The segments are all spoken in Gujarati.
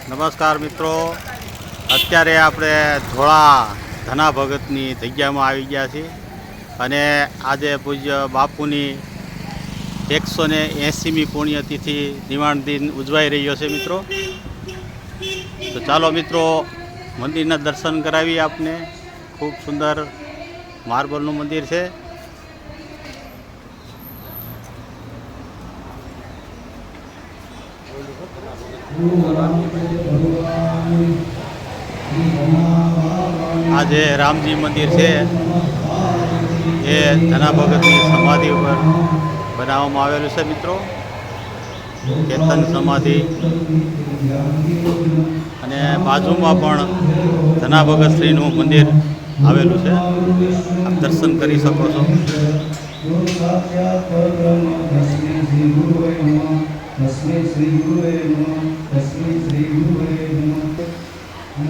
નમસ્કાર મિત્રો, અત્યારે આપણે ધોળા ધના ભગતની જગ્યામાં આવી ગયા છીએ અને આજે પૂજ્ય બાપુની 180મી પુણ્યતિથિ દિવાણ દિન ઉજવાઈ રહ્યો છે મિત્રો. તો ચાલો મિત્રો મંદિરના દર્શન કરાવી આપને. ખૂબ સુંદર માર્બલનું મંદિર છે. આ જે રામજી મંદિર છે એ ધના ભગતની સમાધિ ઉપર બનાવવામાં આવેલું છે મિત્રો. કેતન સમાધિ અને બાજુમાં પણ ધના ભગત શ્રીનું મંદિર આવેલું છે. આપ દર્શન કરી શકો છો.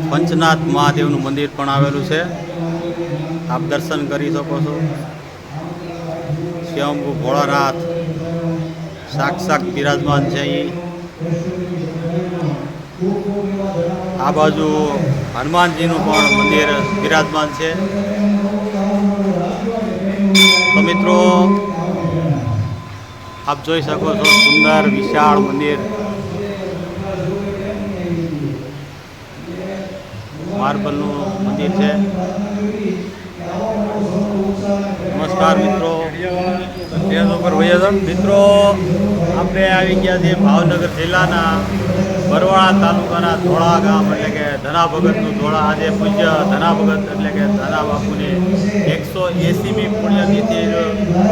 પંચનાથ મહાદેવનું મંદિર પણ આવેલું છે. આપ દર્શન કરી શકો છો. સ્વયંભૂ ભોળાનાથ સાક્ષાત બિરાજમાન છે અહીં. આ બાજુ હનુમાનજીનું પણ મંદિર બિરાજમાન છે. તો મિત્રો આપ જોઈ શકો છો સુંદર વિશાળ મંદિર, માર્બલનું મંદિર છે. નમસ્કાર મિત્રો. મિત્રો આપણે આવી ગયા છીએ ભાવનગર જિલ્લાના બરવાળા તાલુકાના ધોળા ગામ, એટલે કે ધના ભગતનું ધોળા. આજે પૂજ્ય ધના ભગત એટલે કે ધના બાપુની 180મી પુણ્યતિથિ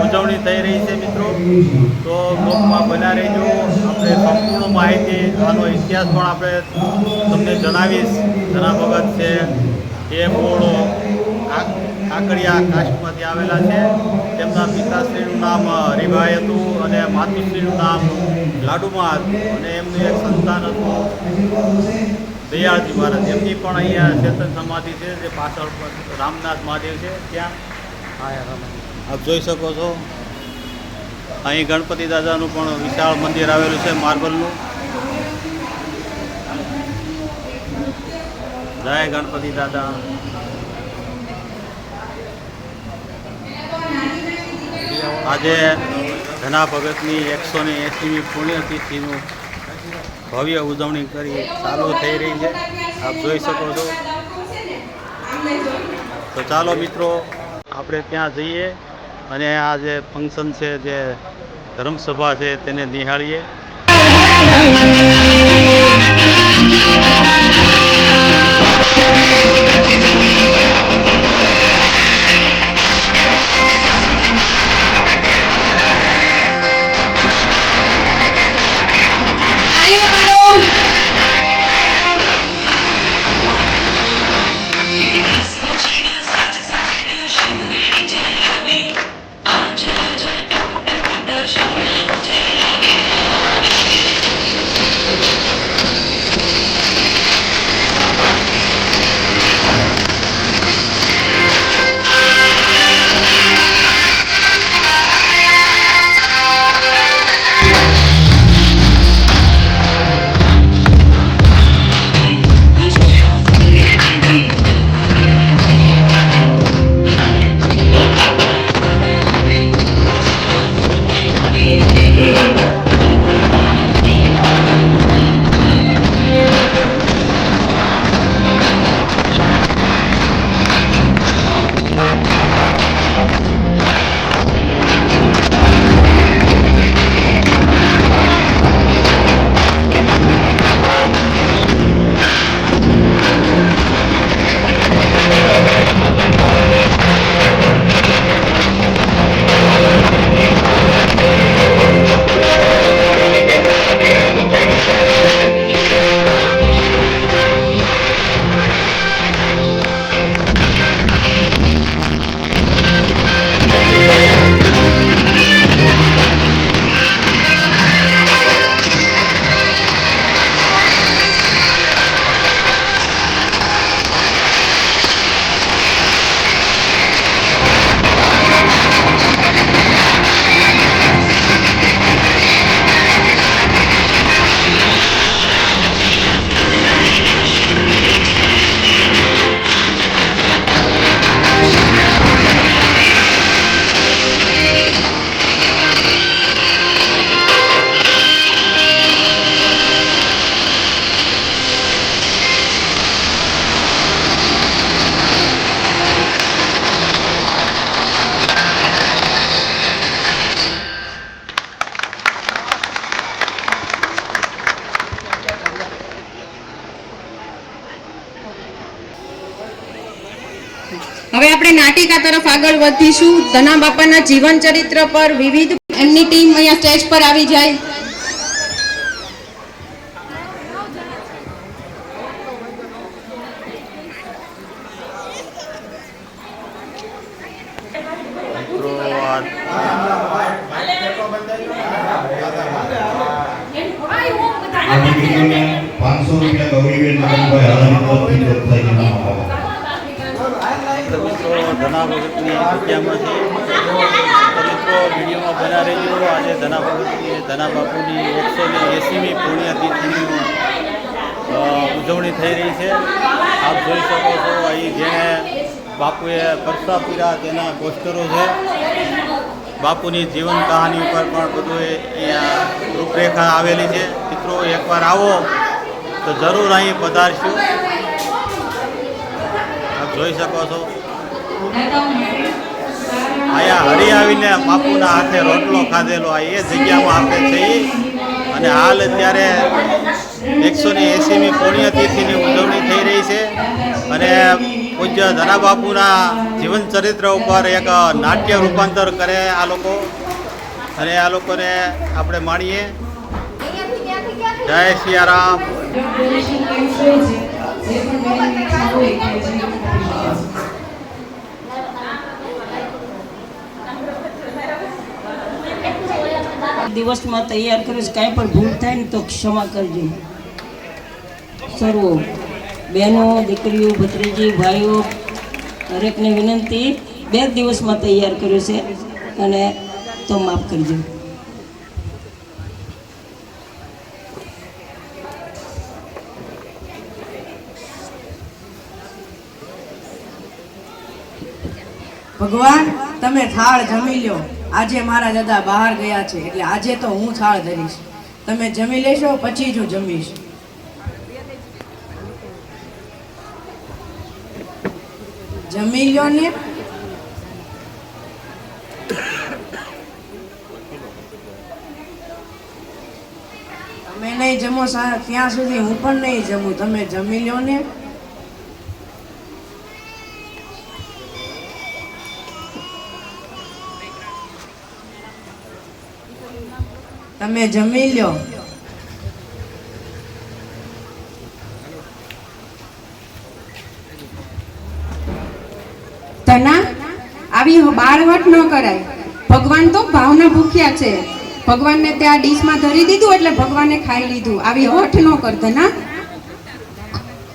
ઉજવણી થઈ રહી છે મિત્રો. તો બ્લોગમાં બના રહેજો. આપણે સંપૂર્ણ માહિતી, આનો ઇતિહાસ પણ આપણે તમને જણાવીશ. ધના ભગત છે એ મૂળ કાકડિયા કાસ્ટમાંથી આવેલા છે. તેમના પિતાશ્રીનું નામ હરિભાઈ હતું અને માતુશ્રીનું નામ લાડુમાં હતું, અને એમનું એક સંતાન હતું દયાળજી મહારાજ. એમની પણ અહીંયા ચેતન સમાધિ છે, જે પાછળ રામનાથ મહાદેવ છે ત્યાં આપ જોઈ શકો છો. અહીં ગણપતિ દાદાનું પણ વિશાળ મંદિર આવેલું છે માર્બલનું. જય ગણપતિ દાદા. આજે ધના ભગતની 180મી પુણ્યતિથિનું ભવ્ય ઉજવણી કરી ચાલુ થઈ રહી છે. આપ જોઈ શકો છો. તો ચાલો મિત્રો આપણે ત્યાં જઈએ અને આ જે ફંક્શન છે, જે ધર્મસભા છે, તેને નિહાળીએ. હવે આપણે નાટિકા તરફ આગળ વધીશું. ધના બાપાના જીવન ચરિત્ર પર વિવિધ એમની ટીમ અહીંયા સ્ટેજ પર આવી જાય. ધના ભગતની જગ્યામાંથી મિત્રો વિડીયોમાં બના રહેજો. આજે ધના ભગતની ધના બાપુની 180મી પુણ્યતિથિની ઉજવણી થઈ રહી છે. આપ જોઈ શકો છો અહીં જેણે બાપુએ પરસા પીરા તેના પોસ્ટરો છે. બાપુની જીવન કહાની ઉપર પણ બધું અહીંયા રૂપરેખા આવેલી છે. મિત્રો એકવાર આવો તો જરૂર અહીં પધારશું. આપ જોઈ શકો છો અહીંયા હરી આવીને બાપુના હાથે રોટલો ખાધેલો આ એ જગ્યામાં આપણે છીએ. અને હાલ અત્યારે 180મી પુણ્યતિથિની ઉજવણી થઈ રહી છે. અને પૂજ્ય ધના બાપુના જીવન ચરિત્ર ઉપર એક નાટ્ય રૂપાંતર કરે આ લોકો. અને આ લોકોને આપણે માણીએ. જય સિયારામ. દિવસમાં તૈયાર કરીશ. કાંઈ પણ ભૂલ થાય ને તો ક્ષમા કરજો. સર્વો બહેનો, દીકરીઓ, ભત્રીજી, ભાઈઓ દરેકને વિનંતી, 2 દિવસમાં તૈયાર કર્યો છે અને તો માફ કરજો. ભગવાન તમે થાળ જમી લ્યો. આજે મારા દાદા બહાર ગયા છે એટલે આજે તો હું થાળ ધરીશ. તમે જમી લેશો પછી જ હું જમીશ. જમી લ્યો ને. તમે નહીં જમો ત્યાં સુધી હું પણ નહીં જમું. તમે જમી લ્યો ને. તમે જમી લ્યો. ધના આવી બાળવટ ન કરાય. ભગવાન તો ભાવના ભૂખ્યા છે. ભગવાનને ત્યાં ડીશમાં ધરી દીધું એટલે ભગવાને ખાઈ લીધું. આવી હઠ ન કર ધના.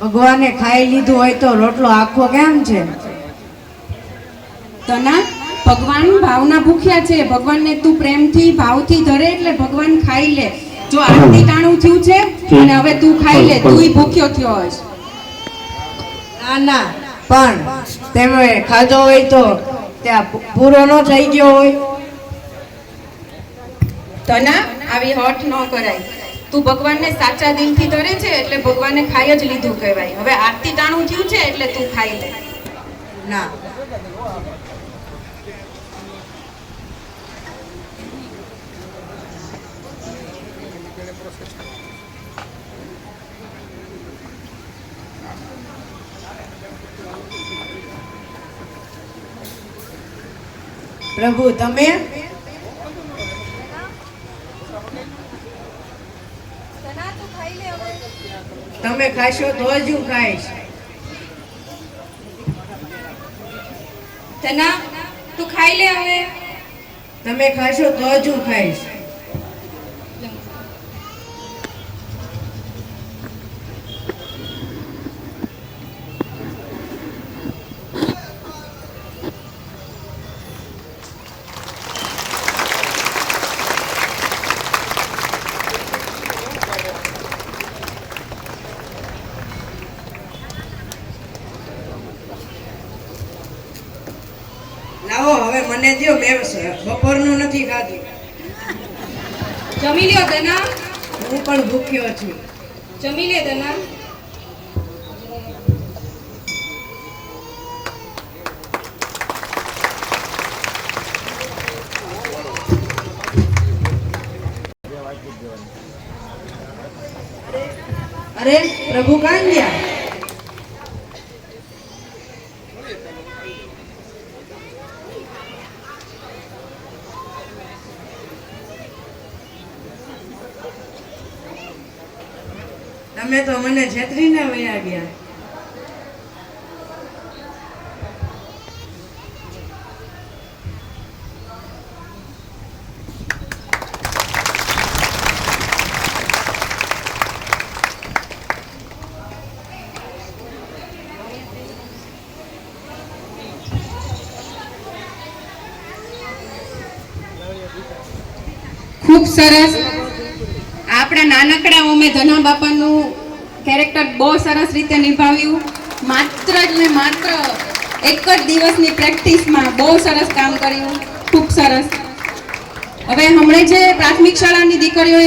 ભગવાને ખાઈ લીધું હોય તો રોટલો આખો કેમ છે? ધના ભગવાન ભાવના ભૂખ્યા છે. ભગવાનને તું પ્રેમથી ભાવથી ધરે એટલે ભગવાન ખાઈ લે. જો આરતી ટાણું થયું છે અને હવે તું ખાઈ લે. તુંય ભૂખ્યો થયો હશ. ના ના, પણ તમે ખાધો હોય તો ત્યાં પૂરો ન થઈ ગયો હોય. ધના આવી હઠ ન કરાય. તું ભગવાનને સાચા દિલથી ધરે છે એટલે ભગવાને ખાઈ જ લીધું કહેવાય. હવે આરતી ટાણું થયું છે એટલે તું ખાઈ લે. ના, પ્રભુ તમે તમે ખાશો તો જ હું ખાઈશ. ધના તું ખાઈ લે હવે. તમે ખાશો તો જ હું ખાઈશ. લાવો હવે મને દો. મેં બપોરનું નથી ખાધું. જમી લ્યો ધના. હું પણ ભૂખ્યો છું. જમી લે ધના. અરે પ્રભુ કાં ગયા? તમે તો મને છેતરીને વયા ગયા. ખૂબ સરસ. આપણા નાનકડા ઓમે ધના બાપાનું કેરેક્ટર બહુ સરસ રીતે નિભાવ્યું. માત્ર ને માત્ર એક જ દિવસની પ્રેક્ટિસમાં બહુ સરસ કામ કર્યું. ખૂબ સરસ. હવે હમણાં જે પ્રાથમિક શાળાની દીકરીઓ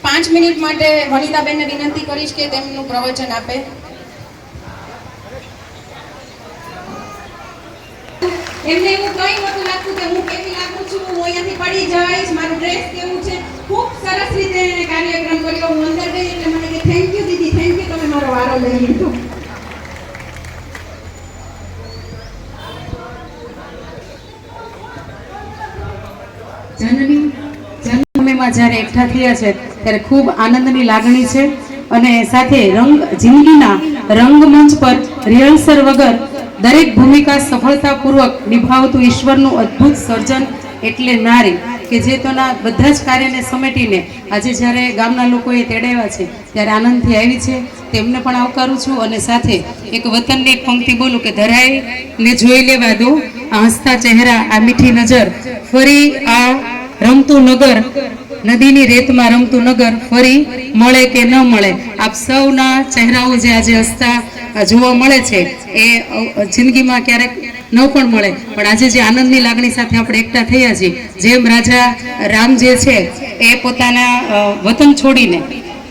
5 મિનિટ માટે વનિતાબેનને વિનંતી કરીશ કે તેમનું પ્રવચન આપે. એમને એવું કઈ નતું લાગતું કે હું કેવી લાગુ છું, હું અહીંયાથી પડી જઈશ, મારું ડ્રેસ કેવું છે. ખૂબ સરસ રીતે એને કાર્યક્રમ કર્યો. હું અંદર ગઈ એટલે મને કે thank you Didi, thank you, તમે મારો વારો લઈ લીધો. જન્મભૂમિમાં જ્યારે એકઠા થયા છે ત્યારે ખૂબ આનંદની લાગણી છે અને સાથે જિંદગીના રંગમંચ પર રિહર્સલ વગર દરેક ભૂમિકા સફળતાપૂર્વક નિભાવતું ઈશ્વરનું અદ્ભુત સર્જન એટલે નારી, કે જે તેના બધા જ કાર્યને સમેટીને આજે જ્યારે ગામના લોકોએ તેડાવ્યા છે ત્યારે આનંદથી આવી છે. તેમને પણ આવકારું છું અને સાથે એક વતનની એક પંક્તિ બોલું કે ધરાઈને જોઈ લેવા દો આ હસતા ચહેરા, આ મીઠી નજર, ફરી આ રમતું નગર, નદીની રેતમાં રમતું નગર ફરી મળે કે ન મળે. આપ સૌના ચહેરાઓ જે આજે હસતા જોવા મળે છે એ જિંદગીમાં ક્યારેક ન પણ મળે, પણ આજે જે આનંદની લાગણી સાથે આપણે એકઠા થયા છીએ, જેમ રાજા રામ જે છે એ પોતાના વતન છોડીને,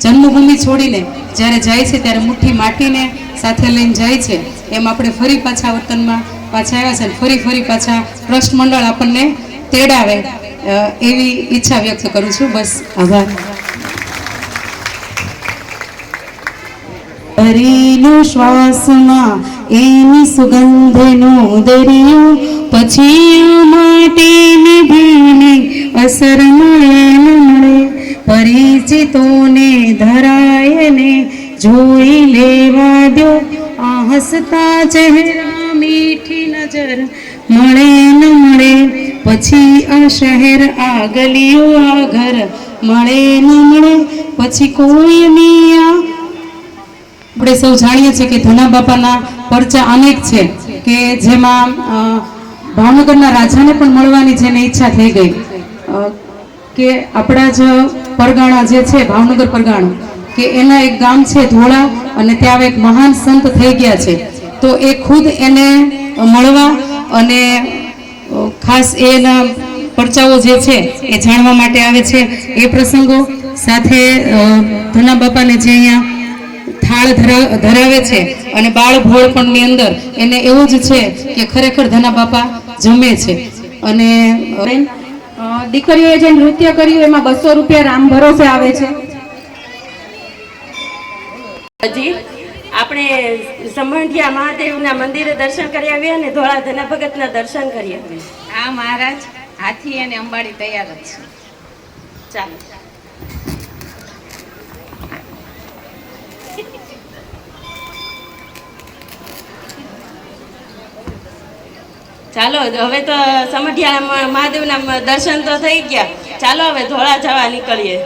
જન્મભૂમિ છોડીને જ્યારે જાય છે ત્યારે મુઠ્ઠી માટીને સાથે લઈને જાય છે, એમ આપણે ફરી પાછા વતનમાં પાછા આવ્યા છે અને ફરી પાછા ટ્રસ્ટ મંડળ આપણને તેડાવે એવી ઈચ્છા વ્યક્ત કરું છું. બસ, આભાર. હરીનો શ્વાસમાં એની સુગંધનો દરિયો, પછી માટીની ભીની અસર મળે ન મળે. પરિચિતોને ધરાયને જોઈ લેવા દો આ હસતા ચહેરા, મીઠી નજર મળે ન મળે. પછી આ શહેર, આ ગલીઓ, આ ઘર મળે ન મળે. પછી કોઈની આપણે સૌ જાણીએ છીએ કે ધના બાપાના પરચા અનેક છે કે જેમાં ભાવનગરના રાજાને પણ મળવાની જેને ઈચ્છા થઈ ગઈ કે આપણા જ પરગાણા જે છે ભાવનગર પરગાણું, કે એના એક ગામ છે ધોળા અને ત્યાં એક મહાન સંત થઈ ગયા છે, તો એ ખુદ એને મળવા અને ખાસ એના પરચાઓ જે છે એ જાણવા માટે આવે છે. એ પ્રસંગો સાથે ધના બાપાને જે અહીંયા થાળ ધરાવે છે અને બાળ ભોળપણની અંદર એને એવું જ છે કે ખરેખર ધના બાપા જમે છે. અને દીકરીઓએ જે નૃત્ય કર્યું એમાં 200 રૂપિયા રામ ભરોસે આવે છે. હજી આપણે સંભંઢિયા મહાદેવના મંદિરે દર્શન કરી આવ્યા અને ધોળા ધના ભગતના દર્શન કરી આવ્યા. હા મહારાજ, હાથી અને અંબાડી તૈયાર જ છે. ચાલો. ચાલો, હવે તો સમઢિયા મહાદેવના દર્શન તો થઈ ગયા. ચાલો હવે ધોળા જવા નીકળીએ.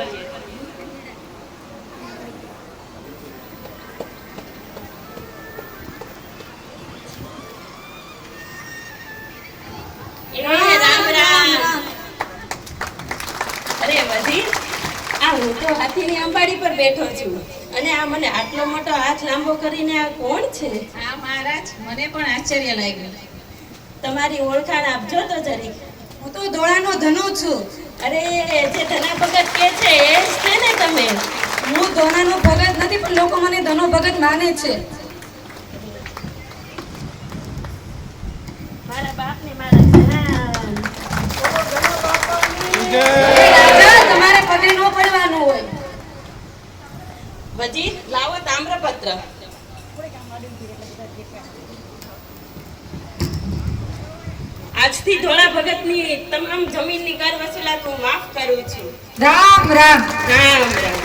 રામ રામ. અરે વધી, આ હું તો હાથીની અંબાડી પર બેઠો છું અને આ મને આટલો મોટો હાથ લાંબો કરીને આ કોણ છે? હા મહારાજ, મને પણ આશ્ચર્ય લાગ્યું. તમારી ઓળખાણ આપજો તો જરીક. હું તો ધોળાનો ધનો છું. અરે જે ધના ભગત કે છે એ જ છે ને તમે? હું ધોળાનો ભગત નથી, પણ લોકો મને ધનો ભગત માને છે. મારા બાપને મારા ધના. રાજા, તમારે પગે ન પડવાનું હોય. વજી લાવો તામ્રપત્ર. આજથી ધોળા ભગતની તમામ જમીનની કર વસૂલાત હું માફ કરું છું. રામ રામ. રામ રામ.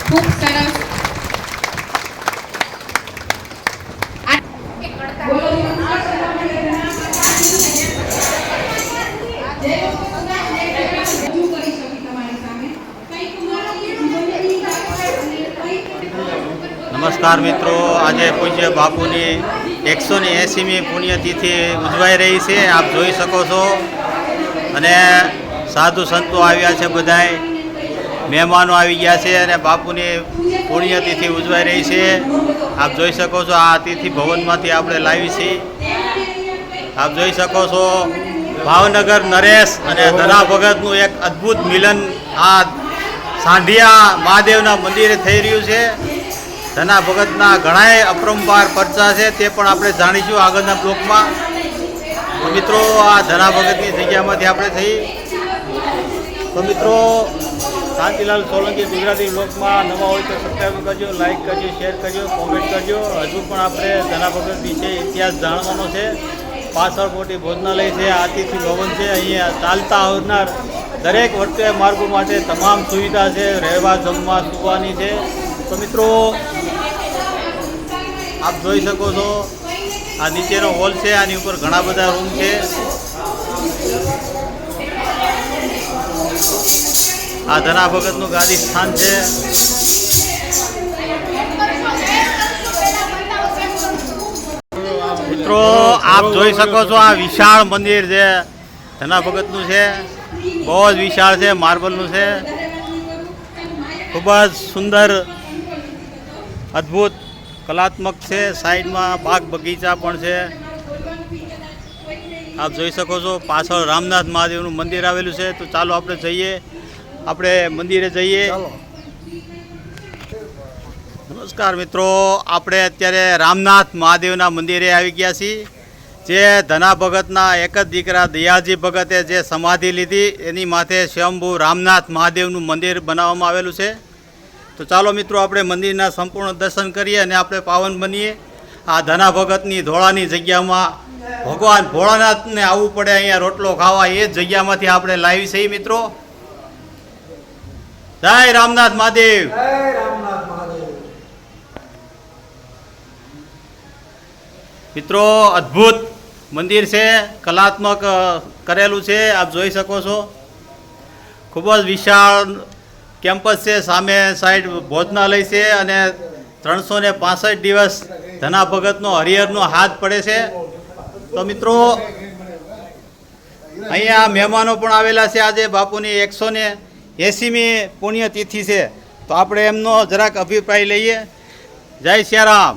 ખૂબ સરસ. નમસ્કાર મિત્રો, આજે પૂજ્ય બાપુની 180મી પુણ્યતિથિ ઉજવાઈ રહી છે, આપ જોઈ શકો છો. અને સાધુ સંતો આવ્યા છે, બધાય મહેમાનો આવી ગયા છે અને બાપુની પુણ્યતિથિ ઉજવાઈ રહી છે. આપ જોઈ શકો છો, આ તિથિ ભવનમાંથી આપણે લાવી છીએ. આપ જોઈ શકો છો, ભાવનગર નરેશ અને ધના ભગતનું એક અદ્ભુત મિલન આ સાંઢિયા મહાદેવના મંદિરે થઈ રહ્યું છે. ધના ભગતના ઘણાય અપરંપાર પરચા છે, તે પણ આપણે જાણીશું આગળના બ્લોકમાં. તો મિત્રો, આ ધના ભગતની જગ્યામાંથી આપણે થઈ. તો મિત્રો, શાંતિલાલ સોલંકી ગુજરાતી બ્લોગમાં નવા હોય તો સબસ્ક્રાઈબ કરજો, લાઈક કરજો, શેર કરજો, કોમેન્ટ કરજો. હજુ પણ આપણે ધના ભગત વિશે ઇતિહાસ જાણવાનો છે. પાછળ મોટી ભોજનાલય છે, અતિથિ ભવન છે. અહીંયા ચાલતા આવનાર દરેક વર્તે માર્ગો માટે તમામ સુવિધા છે, રહેવા જમવા સુવાની છે. તો મિત્રો, આપ જોઈ શકો છો, આ નીચેનો હોલ છે, આની ઉપર ઘણા બધા રૂમ છે. આ ધના ભગતનું ગાદી સ્થાન છે. મિત્રો, આપ જોઈ શકો છો, આ વિશાળ મંદિર છે, ધના ભગતનું છે. બહુ જ વિશાળ છે, માર્બલનું છે. ખૂબ જ સુંદર, અદ્ભુત, કલાત્મક છે. સાઈડમાં બાગ બગીચા પણ છે. આપ જોઈ શકો છો, પાછળ રામનાથ મહાદેવનું મંદિર આવેલું છે. તો ચાલો આપણે જઈએ, આપણે મંદિરે જઈએ. નમસ્કાર મિત્રો, આપણે અત્યારે રામનાથ મહાદેવના મંદિરે આવી ગયા છીએ. જે ધના ભગતના એક જ દીકરા દયાજી ભગતે જે સમાધિ લીધી, એની માથે સ્વયંભૂ રામનાથ મહાદેવનું મંદિર બનાવવામાં આવેલું છે. તો ચાલો મિત્રો, આપણે મંદિરના સંપૂર્ણ દર્શન કરીએ અને આપણે પાવન બનીએ. આ ધના ભગતની ધોળાની જગ્યામાં ભગવાન ભોળાનાથને આવવું પડે અહીંયા રોટલો ખાવા, એ જ જગ્યામાંથી આપણે લાવી છીએ મિત્રો. જય રામનાથ મહાદેવ. મિત્રો, અદ્ભુત મંદિર છે, કલાત્મક કરેલું છે. આપ જોઈ શકો છો, ખૂબ જ વિશાળ કેમ્પસ છે. સામે સાઈડ ભોજનાલય છે અને 365 દિવસ ધના ભગતનો હરિહરનો હાથ પડે છે. તો મિત્રો, અહીંયા મહેમાનો પણ આવેલા છે. આજે બાપુની 180મી પુણ્યતિથિ છે, તો આપણે એમનો જરાક અભિપ્રાય લઈએ. જય સિયારામ.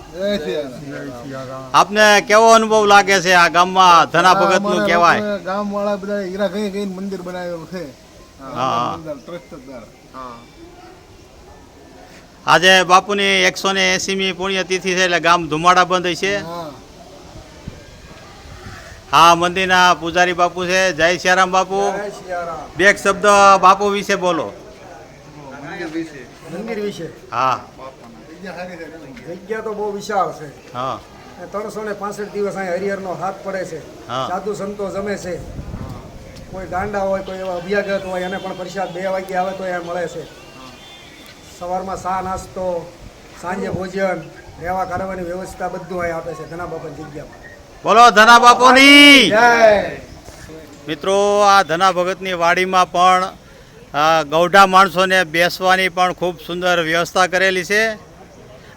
આપને કેવો અનુભવ લાગે છે આ ગામમાં ધના ભગતનું કહેવાય? ગામ વાળા બધા હીરા ગઈ મંદિર બનાવેલું છે. હા. ટ્રસ્ટદાર. આજે બાપુની 180મી પુણ્યતિથિ છે, એટલે ગામ ધુમાડા બંધ છે. હા, મંદિરના પૂજારી બાપુ છે. જય સિયારામ બાપુ. બે એક શબ્દ બાપુ વિશે બોલો. મંદિર વિશે હા. જગ્યા તો બહુ વિશાળ છે. હા. 365 દિવસ અહીં હરિહરનો હાથ પડે છે. હા. સાધુ સંતો જમે છે. કોઈ ગાંડા હોય, કોઈ એવા અભ્યાગત હોય, એને પણ પ્રસાદ 2 વાગે આવે તો અહીંયા મળે છે. સવારમાં ચા નાસ્તો, સાંજે ભોજન, રહેવા કરવાની વ્યવસ્થા બધું અહીં આપે છે ધના બાપાની જગ્યામાં. બોલો ધના બાપુની. જય. મિત્રો, આ ધના ભગતની વાડીમાં પણ ગૌઢા માણસોને બેસવાની પણ ખૂબ સુંદર વ્યવસ્થા કરેલી છે.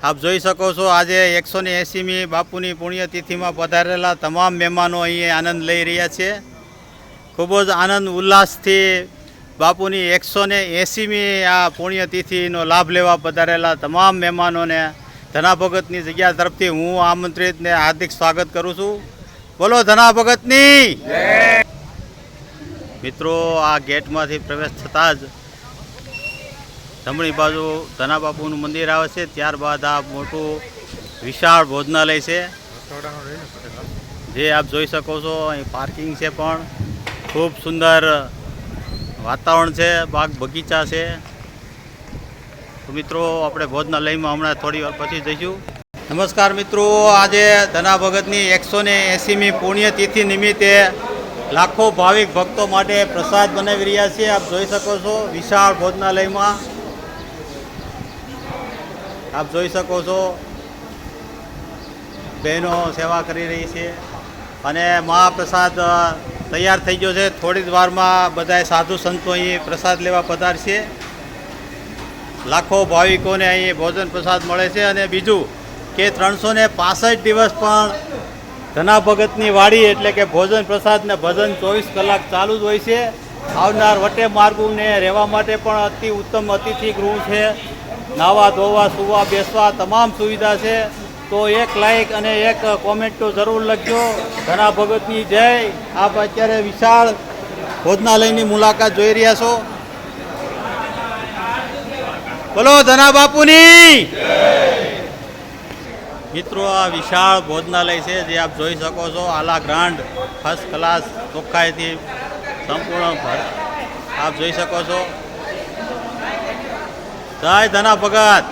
આપ જોઈ શકો છો, આજે 180મી બાપુની પુણ્યતિથિમાં પધારેલા તમામ મહેમાનો અહીં આનંદ લઈ રહ્યા છે. ખૂબ જ આનંદ ઉલ્લાસથી બાપુની 180મી આ પુણ્યતિથિનો લાભ લેવા પધારેલા તમામ મહેમાનોને ધના ભગતની જગ્યા તરફથી હું આમંત્રિત ને હાર્દિક સ્વાગત કરું છું. બોલો ધના ભગતની. મિત્રો, આ ગેટમાંથી પ્રવેશ થતાં જ જમણી બાજુ ધના બાપુનું મંદિર આવે છે. ત્યારબાદ આ મોટું વિશાળ ભોજનાલય છે, જે આપ જોઈ શકો છો. અહીં પાર્કિંગ છે, પણ ખૂબ સુંદર વાતાવરણ છે, બાગ બગીચા છે. તો મિત્રો, આપણે ભોજનાલયમાં હમણાં થોડી વાર પછી જઈશું. નમસ્કાર મિત્રો, આજે ધના ભગતની 180મી પુણ્યતિથિ નિમિત્તે લાખો ભાવિક ભક્તો માટે પ્રસાદ બનાવી રહ્યા છે. આપ જોઈ શકો છો વિશાળ ભોજનાલયમાં, આપ જોઈ શકો છો બહેનો સેવા કરી રહી છે અને મહાપ્રસાદ તૈયાર થઈ ગયો છે. થોડી જ વારમાં બધાએ સાધુ સંતો અહીં પ્રસાદ લેવા પધારશે. લાખો ભાવિકોને અહીં ભોજન પ્રસાદ મળે છે. અને બીજું કે 365 દિવસ પણ ધના ભગતની વાડી એટલે કે ભોજન પ્રસાદ ને ભજન 24 કલાક ચાલુ જ હોય છે. આવનાર વટે માર્ગોને રહેવા માટે પણ અતિ ઉત્તમ અતિથિ ગૃહ છે. નાવા ધોવા સુવા બેસવા તમામ સુવિધા છે. તો એક લાઈક અને એક કોમેન્ટ તો જરૂર લખજો. ધના ભગતની જય. આપ અત્યારે વિશાળ ભોજનાલયની મુલાકાત જોઈ રહ્યા છો. બોલો ધના બાપુની. મિત્રો, આ વિશાળ ભોજનાલય છે જે આપ જોઈ શકો છો. આલા ગ્રાન્ડ ફર્સ્ટ ક્લાસ ચોખ્ખાઈથી સંપૂર્ણ આપ જોઈ શકો છો. જય ધના ભગત.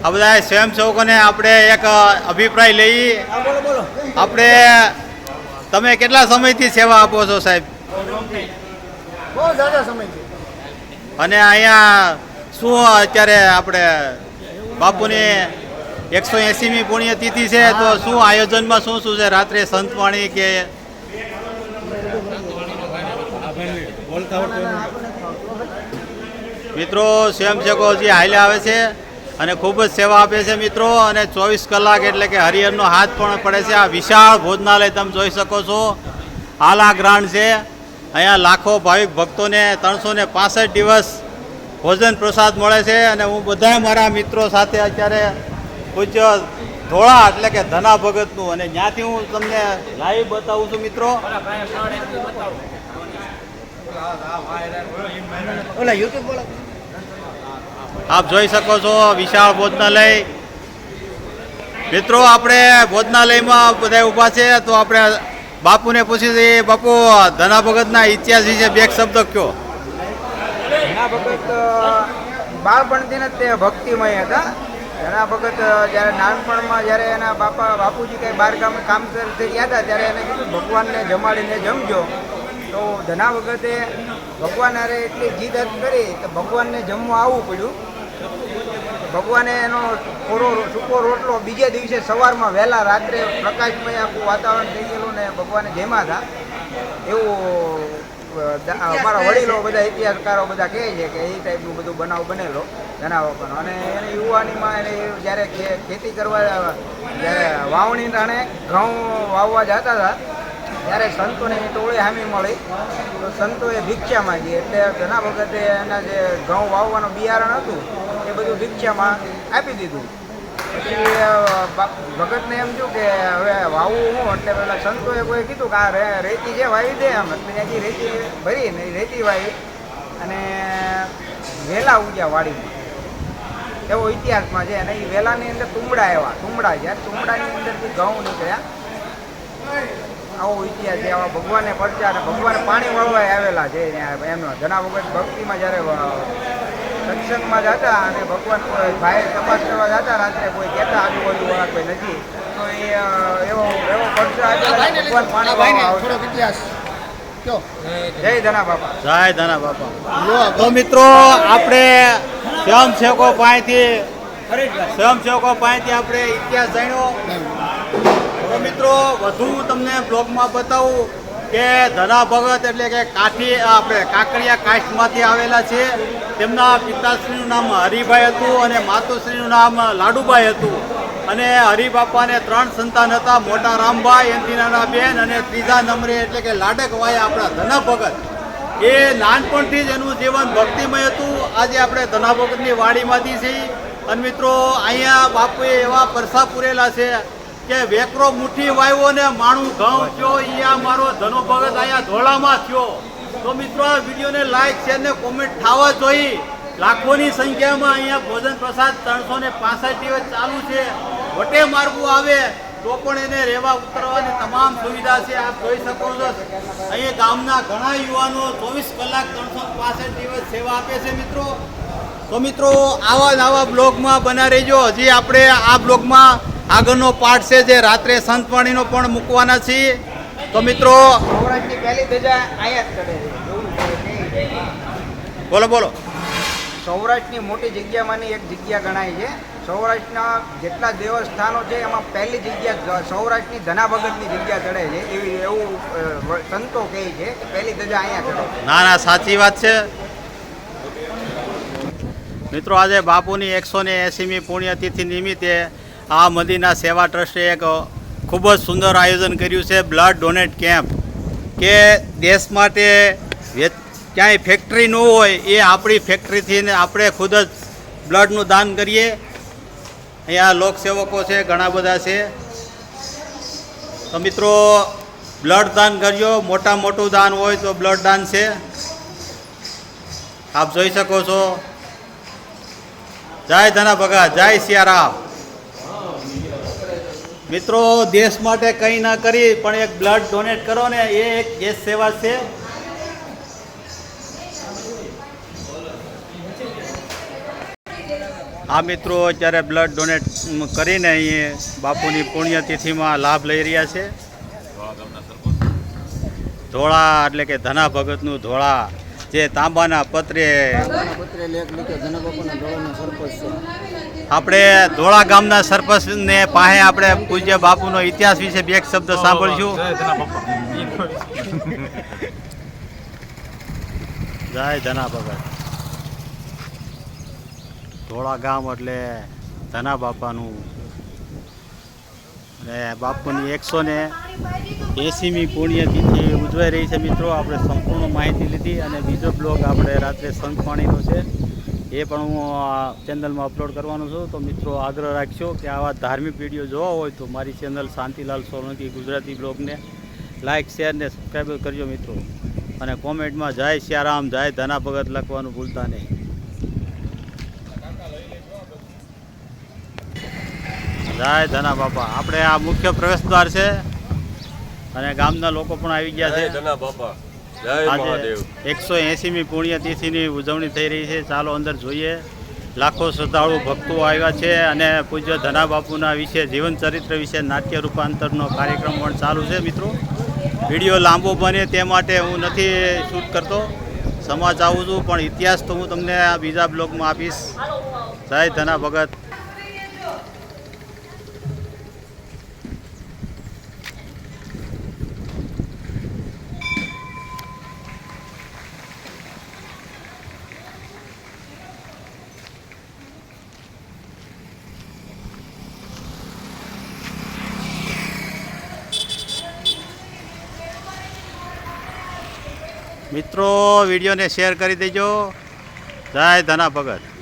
આ બધા સ્વયંસેવકોને આપણે એક અભિપ્રાય લઈએ. આપણે તમે કેટલા સમયથી સેવા આપો છો સાહેબ? બહુ ઝાઝા સમયથી. અને અહીંયા શું અત્યારે આપણે બાપુની 180મી પુણ્યતિથિ છે તો શું આયોજનમાં શું શું છે? રાત્રે સંતવાણી કે મિત્રો સ્વયંસેવકો હજી હાલે આવે છે અને ખૂબ જ સેવા આપે છે મિત્રો. અને 24 કલાક એટલે કે હરિહરનો હાથ પણ પડે છે. આ વિશાળ ભોજનાલય તમે જોઈ શકો છો. આલા ગ્રાન્ડ છે. અહીંયા લાખો ભાવિક ભક્તોને 365 દિવસ ભોજન પ્રસાદ મળે છે. અને હું બધા મારા મિત્રો સાથે અત્યારે પૂજ્ય ધોળા એટલે કે ધના ભગતનું અને ત્યાંથી હું તમને લાઈવ બતાવું છું મિત્રો. આપ જોઈ શકો છો વિશાળ ભોજનાલય. મિત્રો, આપણે ભોજનાલયમાં બધા ઊભા છે તો આપણે બાપુને પૂછી દઈએ. બાપુ, ધના ભગતના ઇતિહાસ વિશે બે શબ્દ કયો. ધના ભગત બાળપણથી જ તે ભક્તિમય હતા. ધના ભગત જ્યારે નાનપણમાં જ્યારે એના બાપુજી કંઈ બહાર કામ કરતી ગયા હતા ત્યારે એને કીધું ભગવાનને જમાડીને જમજો. તો ધના ભગતે ભગવાન હારે એટલી જીદ કરી કે ભગવાનને જમવા આવવું પડ્યું. ભગવાને એનો સૂકો રોટલો બીજે દિવસે સવારમાં વહેલા રાત્રે પ્રકાશમય આખું વાતાવરણ થઈ ગયેલું ને ભગવાને જેમાં હતા એવું અમારા વડીલો બધા ઇતિહાસકારો બધા કહે છે કે એ ટાઈપનું બધું બનાવ બનેલો ધના બાપાનો. અને એને યુવાનીમાં એને જ્યારે ખેતી કરવા જ્યારે વાવણી ટાણે ઘઉં વાવવા જતા હતા ત્યારે સંતોને એ ટોળી હામી મળી તો સંતોએ ભિક્ષા માંગી. એટલે ધના ભગતે એના જે ઘઉં વાવવાનું બિયારણ હતું એ બધું ભિક્ષામાં આપી દીધું. પછી ભગતને એમ થયું કે હવે વાવવું હું. એટલે પેલા સંતોએ કોઈ કીધું કે આ રેતી છે વાવી દે એમ. એટલે ત્યાંથી રેતી ભરી ને રેતી વાવી અને વેલા ઉગ્યા વાડીમાં. એવો ઇતિહાસમાં છે. અને એ વેલાની અંદર તુંબડા આવ્યા. તુંબડા છે. તુંબડાની અંદરથી ઘઉં નીકળ્યા. આવો ઇતિહાસ છે. આવા ભગવાનને પરચા અને ભગવાન પાણી વાળવા આવેલા છે એમનો. ધના ભગત ભક્તિમાં જ્યારે સત્સંગમાં જતા અને ભગવાન ભાઈ તપાસ કરવા જતા રાત્રે કોઈ કહેતા આજુબાજુવાળા કોઈ નથી તો એવો પરચા આપેલા ભગવાન પાણી વાળવા આવતા. ઇતિહાસ જય ધના બાપા. જય ધના બાપા. તો મિત્રો, આપણે સ્વયંસેવકો પાસેથી આપણે ઇતિહાસ જાણ્યો. તો મિત્રો, વધુ તમને બ્લોગમાં બતાવું કે ધના ભગત એટલે કે આપણે કાંકરિયા કાસ્ટમાંથી આવેલા છે. તેમના પિતાશ્રીનું નામ હરિભાઈ હતું અને માતુશ્રીનું નામ લાડુભાઈ હતું. અને હરિબાપાને 3 સંતાન હતા. મોટા રામભાઈ, એમથી નાના બેન અને ત્રીજા નંબરે એટલે કે લાડકભાઈ આપણા ધના ભગત. એ નાનપણથી જ એનું જીવન ભક્તિમય હતું. આજે આપણે ધના ભગતની વાડીમાંથી છીએ. અને મિત્રો, અહીંયા બાપુએ એવા પરસા પૂરેલા છે કે વેકરો મુઠ્ઠી વાવ્યો ને માણું ઘઉં થયો. અહીંયા મારો ધનો ભગત અહીંયા ધોળામાં થયો. તો મિત્રો, આ વિડીયોને લાઈક શેર ને કોમેન્ટ થવા જોઈએ. લાખોની સંખ્યામાં અહીંયા ભોજન પ્રસાદ 365 દિવસ ચાલુ છે. વટે માર્ગું આવે તો પણ એને રહેવા ઉતરવાની તમામ સુવિધા છે. આપ જોઈ શકો છો અહીંયા ગામના ઘણા યુવાનો 24 કલાક 365 દિવસ સેવા આપે છે મિત્રો. તો મિત્રો આવા જ આવા બ્લોગમાં બના રહેજો. હજી આપણે આ બ્લોગમાં આગળનો પાર્ટ છે જે રાત્રે સંતવાણીનો પણ મૂકવાના છીએ. તો મિત્રો સૌરાષ્ટ્રની પહેલી ધજા અહીંયા જ ચડે છે. એવું છે. બોલો બોલો. સૌરાષ્ટ્રની મોટી જગ્યામાંની એક જગ્યા ગણાય છે. સૌરાષ્ટ્રના જેટલા દેવસ્થાનો છે એમાં પહેલી જગ્યા સૌરાષ્ટ્રની ધના ભગતની જગ્યા ચડે છે. એવું સંતો કહે છે કે પહેલી ધજા અહીંયા ચડે. ના ના, સાચી વાત છે મિત્રો. આજે બાપુની 180મી પુણ્યતિથિ નિમિત્તે આ મદીના સેવા ટ્રસ્ટે એક ખૂબ જ સુંદર આયોજન કર્યું છે, બ્લડ ડોનેટ કેમ્પ. કે દેશ માટે ક્યાંય ફેક્ટરી ન હોય એ આપણી ફેક્ટરીથી ને આપણે ખુદ જ બ્લડનું દાન કરીએ. અહીંયા લોકસેવકો છે, ઘણા બધા છે. તો મિત્રો બ્લડ દાન કરજો. મોટું દાન હોય તો બ્લડ દાન છે. આપ જોઈ શકો છો. જય ધના ભગત, જય સિયારામ. મિત્રો દેશ માટે કંઈ ના કરી પણ એક બ્લડ ડોનેટ કરો ને, એ એક દેશ સેવા છે. આ મિત્રો અત્યારે બ્લડ ડોનેટ કરીને અહીં બાપુની પુણ્યતિથિમાં લાભ લઈ રહ્યા છે. ધોળા એટલે કે ધના ભગતનું ધોળા, જે તાંબાના પત્રે આપણે ધોળા ગામના સરપંચને પાસે આપણે પૂજ્ય બાપુનો ઇતિહાસ વિશે બે એક શબ્દ સાંભળીશું. જય ધના ભગત. ધોળા ગામ એટલે ધના બાપાનું, અને બાપુની 180મી પુણ્યતિથિ ઉજવાઈ રહી છે. મિત્રો આપણે સંપૂર્ણ માહિતી લીધી, અને બીજો બ્લોગ આપણે રાત્રે સંતવાણીનો છે, એ પણ હું ચેનલમાં અપલોડ કરવાનો છું. તો મિત્રો આગ્રહ રાખશો કે આવા ધાર્મિક વિડીયો જોવા હોય તો મારી ચેનલ શાંતિલાલ સોલંકી ગુજરાતી બ્લોગને લાઇક, શેર ને સબસ્ક્રાઈબ કરજો મિત્રો. અને કોમેન્ટમાં જય સિયારામ, જય ધના ભગત લખવાનું ભૂલતા નહીં. જય ધના બાપા. આપણે આ મુખ્ય પ્રવેશદ્વાર છે અને ગામના લોકો પણ આવી ગયા છે. આજે 180મી પુણ્યતિથિની ઉજવણી થઈ રહી છે. ચાલો અંદર જોઈએ. લાખો શ્રદ્ધાળુ ભક્તો આવ્યા છે અને પૂજ્ય ધના બાપુના વિશે, જીવન ચરિત્ર વિશે નાટ્ય રૂપાંતરનો કાર્યક્રમ પણ ચાલુ છે. મિત્રો વિડીયો લાંબો બને તે માટે હું નથી શૂટ કરતો, સમાજ આવું છું, પણ ઇતિહાસ તો હું તમને આ બીજા બ્લોગમાં આપીશ. જય ધના ભગત. મિત્રો વિડીયોને શેર કરી દેજો. જય ધના ભગત.